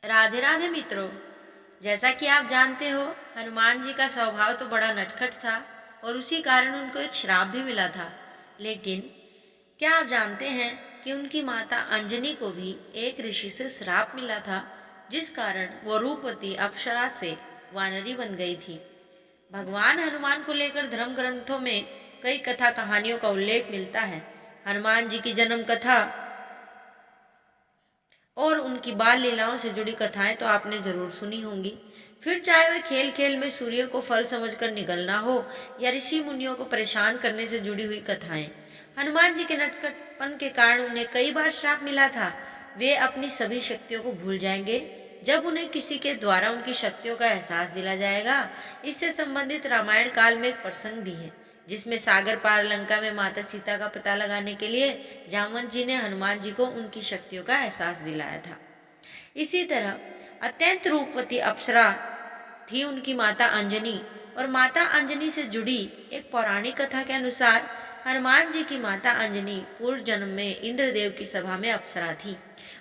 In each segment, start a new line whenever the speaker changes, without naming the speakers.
राधे राधे मित्रों। जैसा कि आप जानते हो, हनुमान जी का स्वभाव तो बड़ा नटखट था और उसी कारण उनको एक श्राप भी मिला था। लेकिन क्या आप जानते हैं कि उनकी माता अंजनी को भी एक ऋषि से श्राप मिला था, जिस कारण वो रूपवती अप्सरा से वानरी बन गई थी। भगवान हनुमान को लेकर धर्म ग्रंथों में कई कथा कहानियों का उल्लेख मिलता है। हनुमान जी की जन्म कथा और उनकी बाल लीलाओं से जुड़ी कथाएं तो आपने जरूर सुनी होंगी। फिर चाहे वह खेल खेल में सूर्य को फल समझकर निगलना हो या ऋषि मुनियों को परेशान करने से जुड़ी हुई कथाएं, हनुमान जी के नटखटपन के कारण उन्हें कई बार श्राप मिला था। वे अपनी सभी शक्तियों को भूल जाएंगे जब उन्हें किसी के द्वारा उनकी शक्तियों का एहसास दिला जाएगा। इससे संबंधित रामायण काल में एक प्रसंग भी है, जिसमें सागर पार लंका में माता सीता का पता लगाने के लिए जामवंत जी ने हनुमान जी को उनकी शक्तियों का एहसास दिलाया था। इसी तरह अत्यंत रूपवती अप्सरा थी उनकी माता अंजनी, और माता अंजनी से जुड़ी एक पौराणिक कथा के अनुसार हनुमान जी की माता अंजनी पूर्व जन्म में इंद्रदेव की सभा में अप्सरा थी।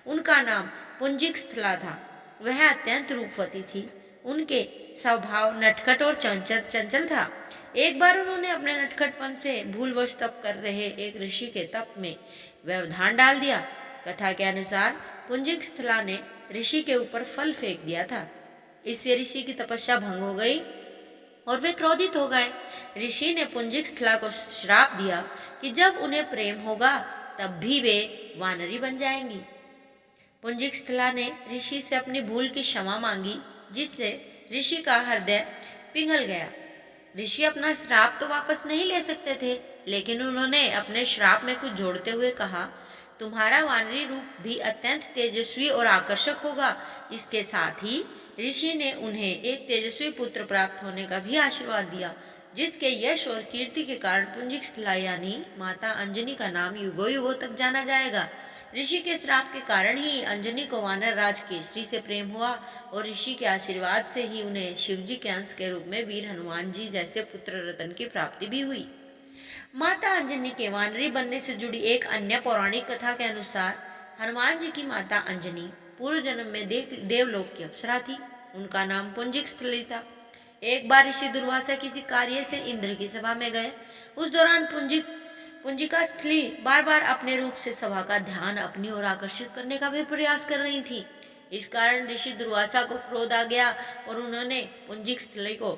उनका नाम पुंजिक स्थला था। वह अत्यंत रूपवती थी। उनके स्वभाव नटखट और चंचल चंचल था। एक बार उन्होंने अपने नटखटपन से भूलवश तप कर रहे एक ऋषि के तप में व्यवधान डाल दिया। कथा के अनुसार पुंजिक स्थला ने ऋषि के ऊपर फल फेंक दिया था। इससे ऋषि की तपस्या भंग हो गई और वे क्रोधित हो गए। ऋषि ने पुंजिक स्थला को श्राप दिया कि जब उन्हें प्रेम होगा तब भी वे वानरी बन जाएंगी। पुंजिक स्थला ने ऋषि से अपनी भूल की क्षमा मांगी, जिससे ऋषि का हृदय पिघल गया। ऋषि अपना श्राप तो वापस नहीं ले सकते थे, लेकिन उन्होंने अपने श्राप में कुछ जोड़ते हुए कहा, तुम्हारा वानरी रूप भी अत्यंत तेजस्वी और आकर्षक होगा। इसके साथ ही ऋषि ने उन्हें एक तेजस्वी पुत्र प्राप्त होने का भी आशीर्वाद दिया, जिसके यश और कीर्ति के कारण पुंजिक स्थला यानी माता अंजनी का नाम युगों युगों तक जाना जाएगा। ऋषि के श्राप के कारण ही अंजनी को वानर राज केसरी से प्रेम हुआ और ऋषि के आशीर्वाद से ही उन्हें शिवजी के अंश के रूप में वीर हनुमान जी जैसे पुत्र रत्न की प्राप्ति भी हुई। माता अंजनी के वानरी बनने से जुड़ी एक अन्य पौराणिक कथा के अनुसार हनुमान जी की माता अंजनी पूर्व जन्म में देवलोक की अप्सरा थी। उनका नाम पुंजिक स्थली था। एक बार ऋषि दुर्वासा किसी कार्य से इंद्र की सभा में गए। उस दौरान पुंजिका स्थली बार बार अपने रूप से सभा का ध्यान अपनी ओर आकर्षित करने का भी प्रयास कर रही थी। इस कारण ऋषि दुर्वासा को क्रोध आ गया और उन्होंने पुंजिक स्थली को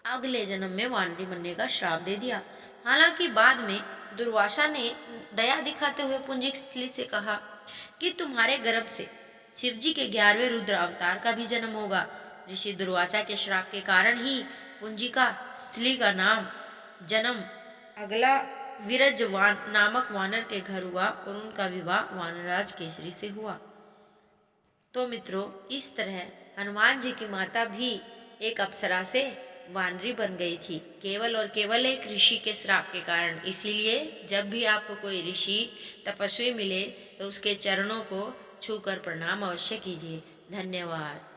अगले जन्म में वानरी बनने का श्राप दे दिया। हालांकि बाद में दुर्वासा ने दया दिखाते हुए पुंजिक स्थली से कहा कि तुम्हारे गर्भ से शिवजी के 11वें रुद्र अवतार का भी जन्म होगा। ऋषि दुर्वासा के श्राप के कारण ही पुंजिका स्थली का नाम जन्म अगला विरजवान नामक वानर के घर हुआ और उनका विवाह वानरराज केसरी से हुआ। तो मित्रों, इस तरह हनुमान जी की माता भी एक अप्सरा से वानरी बन गई थी, केवल और केवल एक ऋषि के श्राप के कारण। इसीलिए जब भी आपको कोई ऋषि तपस्वी मिले तो उसके चरणों को छूकर प्रणाम अवश्य कीजिए। धन्यवाद।